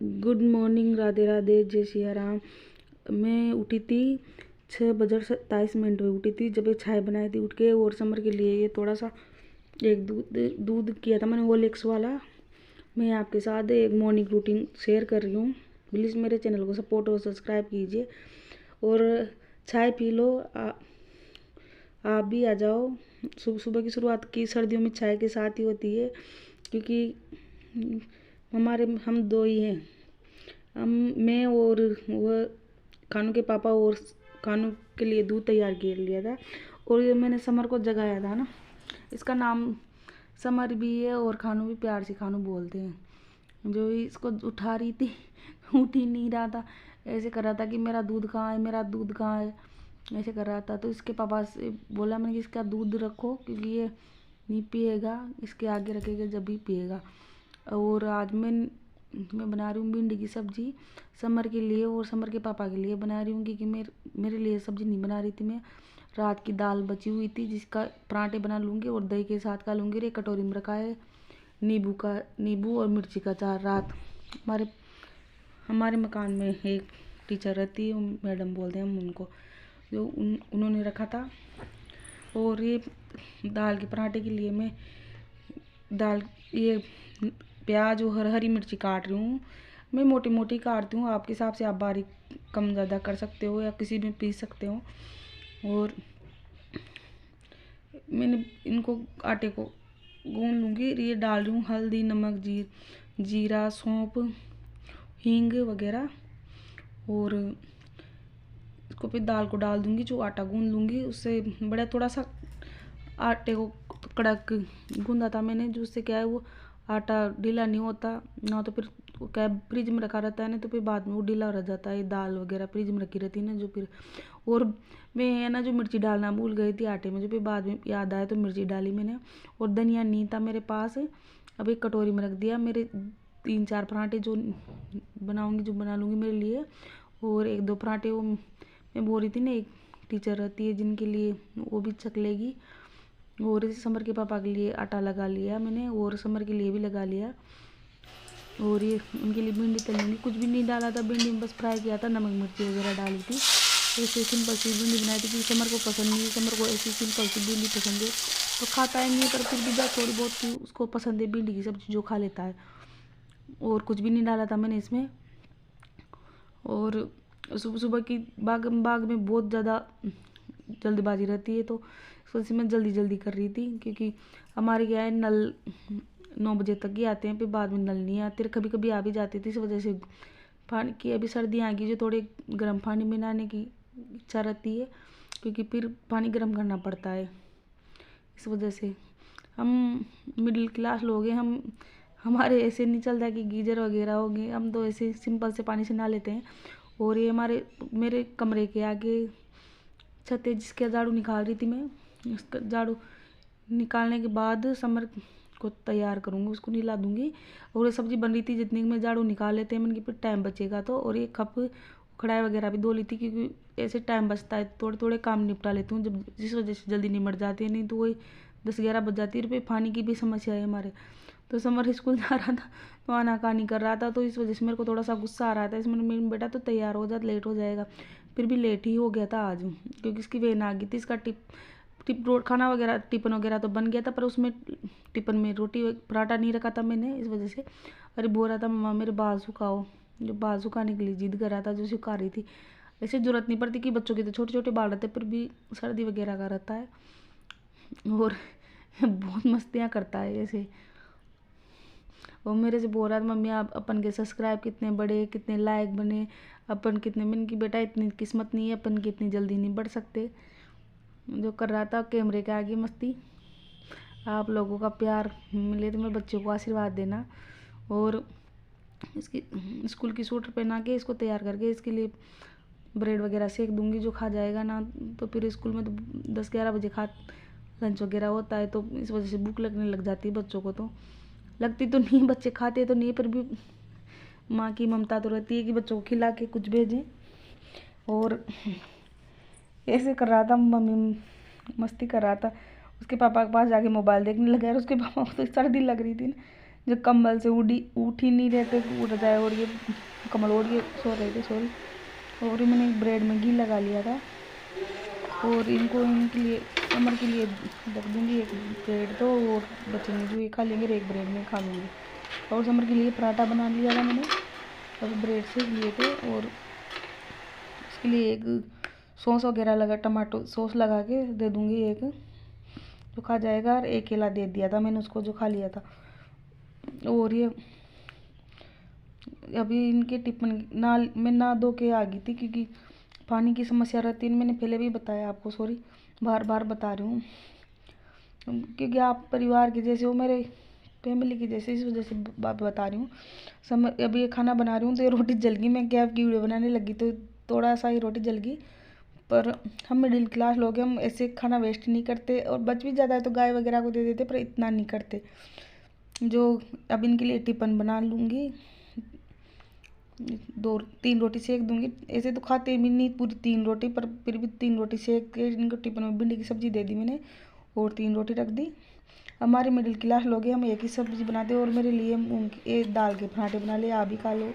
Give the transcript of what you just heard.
Good morning, Radhe Radhe, जय सिया राम। मैं उठी थी 6 बज 27 मिनट में उठी थी। जब ये चाय बनाई थी उठ के, और समर के लिए ये थोड़ा सा एक दूध दूध किया था मैंने, वो लेक्स वाला। मैं आपके साथ एक मॉर्निंग रूटीन शेयर कर रही हूँ। प्लीज़ मेरे चैनल को सपोर्ट और सब्सक्राइब कीजिए और चाय पी लो। आप भी आ जाओ। सुबह सुबह की शुरुआत की सर्दियों में चाय के साथ ही होती है, क्योंकि हम दो ही हैं। हम मैं और वह खानू के पापा, और खानू के लिए दूध तैयार कर लिया था। और ये मैंने समर को जगाया था ना, इसका नाम समर भी है और खानू भी प्यार से खानू बोलते हैं। जो इसको उठा रही थी उठ ही नहीं रहा था, ऐसे कर रहा था कि मेरा दूध कहाँ है, मेरा दूध कहाँ है, ऐसे कर रहा था। तो इसके पापा से बोला मैंने कि इसका दूध रखो, क्योंकि ये नहीं पिएगा, इसके आगे रखेगा जब भी पिएगा। और आज मैं बना रही हूँ भिंडी की सब्ज़ी समर के लिए, और समर के पापा के लिए बना रही हूँ, क्योंकि मेरे लिए सब्ज़ी नहीं बना रही थी। मैं रात की दाल बची हुई थी, जिसका पराठे बना लूँगी और दही के साथ खा लूँगी। और एक कटोरी में रखा है नींबू और मिर्ची का अचार। रात हमारे मकान में एक टीचर रहती है, मैडम बोलते हैं हम उनको, जो उन्होंने रखा था। और ये दाल के पराठे के लिए मैं ये प्याज और हरी मिर्ची काट रही हूँ। मैं मोटी मोटी काटती हूँ, आपके हिसाब से आप बारीक कम ज़्यादा कर सकते हो या किसी में पीस सकते हो। और मैंने इनको आटे को गूंद लूँगी। ये डाल रही हूँ हल्दी, नमक, जीरा, सौंफ, हींग वगैरह। और इसको फिर दाल को डाल दूँगी, जो आटा गूंद लूँगी उससे बड़ा थोड़ा सा आटे को कड़क गूंदा था मैंने, जो उससे क्या है वो आटा ढीला नहीं होता ना। तो फिर क्या फ्रिज में रखा रहता है ना, तो फिर बाद में वो ढीला रह जाता है। दाल वगैरह फ्रिज में रखी रहती है ना, जो फिर। और मैं है ना, जो मिर्ची डालना भूल गई थी आटे में, जो फिर बाद में याद आया तो मिर्ची डाली मैंने। और धनिया नहीं था मेरे पास, अब एक कटोरी में रख दिया। मेरे 3-4 पराठे जो बना लूँगी मेरे लिए। और 1-2 पराठे वो मैं बोल रही थी ना, एक टीचर रहती है जिनके लिए, वो भी छक लेगी। और इस समर के पापा के लिए आटा लगा लिया मैंने, और समर के लिए भी लगा लिया। और ये उनके लिए भिंडी तली, कुछ भी नहीं डाला था भिंडी में, बस फ्राई किया था, नमक मिर्ची वगैरह डाली थी। ऐसे सिंपल सी भिंडी बनाई थी, क्योंकि समर को पसंद नहीं है। समर को ऐसी सिंपल सी भिंडी पसंद है, तो खाता है नहीं, पर फिर भी जब थोड़ी बहुत उसको पसंद है भिंडी की सब्ज़ी, जो खा लेता है। और कुछ भी नहीं डाला था मैंने इसमें। और सुबह सुबह की बाग में बहुत ज़्यादा जल्दबाजी रहती है, तो सोची मैं जल्दी जल्दी कर रही थी, क्योंकि हमारे क्या है, नल 9 बजे तक ही आते हैं, फिर बाद में नल नहीं आते, कभी कभी आ भी जाते थे। इस वजह से पानी की, अभी सर्दियाँ आ गई, जो थोड़े गर्म पानी में नहाने की इच्छा रहती है, क्योंकि फिर पानी गर्म करना पड़ता है। इस वजह से हम मिडिल क्लास लोग हैं, हमारे ऐसे नहीं चलता कि गीजर वगैरह हो गए, हम तो ऐसे सिंपल से पानी से नहा लेते हैं। और ये मेरे कमरे के आगे छत है, जिसके झाड़ू निकाल रही थी मैं। उसका झाड़ू निकालने के बाद समर को तैयार करूँगी, उसको नहला दूँगी। और ये सब्ज़ी बन रही थी, जितनी में झाड़ू निकाल लेते हैं मैंने, कि फिर टाइम बचेगा तो। और ये कप कढ़ाई वगैरह भी धो ली थी, क्योंकि ऐसे टाइम बचता है, थोड़े थोड़े काम निपटा लेती हूँ, जब जिस वजह से जल्दी निमट जाती है, नहीं तो वही 10-11 बज जाती है। फिर पानी की भी समस्या है हमारे। तो समर स्कूल जा रहा था, तो आनाकानी कर रहा था, तो इस वजह से मेरे को थोड़ा सा गुस्सा आ रहा था। इसमें मेरा बेटा तो तैयार हो जा, लेट हो जाएगा। फिर भी लेट ही हो गया था आज, क्योंकि इसकी वेन आ गई थी। इसका खाना वगैरह टिफिन वगैरह तो बन गया था, पर उसमें टिफिन में रोटी पराठा नहीं रखा था मैंने, इस वजह से। अरे बोल रहा था मम्मा मेरे बाल सुखाओ, जो बाल सुखाने के लिए जिद कर रहा था, जो सुखा रही थी। ऐसे जरूरत नहीं पड़ती, कि बच्चों के तो छोटे छोटे बाल रहते, पर भी सर्दी वगैरह का रहता है। और बहुत मस्तियाँ करता है ऐसे। वो मेरे से बोल रहा था मम्मी आप अपन के सब्सक्राइब कितने बढ़े, कितने लाइक बने, अपन कितने। मैंने की बेटा इतनी किस्मत नहीं है, अपन की इतनी जल्दी नहीं बढ़ सकते। जो कर रहा था कैमरे के आगे मस्ती। आप लोगों का प्यार मिले तो मेरे बच्चों को आशीर्वाद देना। और इसकी स्कूल की सूटर पहना के, इसको तैयार करके, इसके लिए ब्रेड वगैरह सेक दूंगी, जो खा जाएगा ना। तो फिर स्कूल में तो 10-11 बजे लंच वगैरह होता है, तो इस वजह से भूख लगने लग जाती है बच्चों को। तो लगती तो नहीं, बच्चे खाते तो नहीं, पर भी माँ की ममता तो रहती है कि बच्चों को खिला के कुछ भेजें। और ऐसे कर रहा था, मम्मी मस्ती कर रहा था। उसके पापा के पास जाके मोबाइल देखने लगा, और उसके पापा को तो सर्दी लग रही थी ना, जो कंबल से उठ ही नहीं रहते, उठ जाए और ये कम्बल ओढ़ के सो रहे थे, सॉरी। और ये मैंने ब्रेड में घी लगा लिया था और इनके लिए समर के लिए रख दूँगी एक ब्रेड, तो और बचेंगे जो ये खा लेंगे, एक ब्रेड में खा लूँगी। और समर के लिए पराठा बना लिया था मैंने, अब ब्रेड से लिए थे। और इसके लिए एक सॉस वगैरह लगा, टमाटो सॉस लगा के दे दूँगी एक, जो खा जाएगा। और एक केला दे दिया था मैंने उसको, जो खा लिया था। और ये अभी इनके टिफिन मैं नहा धो के आ गई थी, क्योंकि पानी की समस्या रहती है, मैंने पहले भी बताया आपको, सॉरी बार बार बता रही हूँ, क्योंकि आप परिवार के जैसे हो, मेरे फैमिली की जैसे, इस वजह से बात बता रही हूँ। अभी ये खाना बना रही हूँ तो ये रोटी जल गई, मैं क्या की वीडियो बनाने लगी तो थोड़ा सा ही रोटी जल गई। पर हम मिडिल क्लास लोग हैं, हम ऐसे खाना वेस्ट नहीं करते, और बच भी जाता है तो गाय वगैरह को दे देते, पर इतना नहीं करते। जो अब इनके लिए टिफिन बना लूँगी, 2-3 रोटी सेक दूँगी। ऐसे तो खाते भी नहीं पूरी 3 रोटी, पर फिर भी 3 रोटी सेक के इनको टिफिन में भिंडी की सब्ज़ी दे दी मैंने, और 3 रोटी रख दी। हमारे मिडिल क्लास लोग हैं, हम एक ही सब्ज़ी बनाते हैं। और मेरे लिए मूंग दाल के पराठे बना लिए, आप भी खा लो।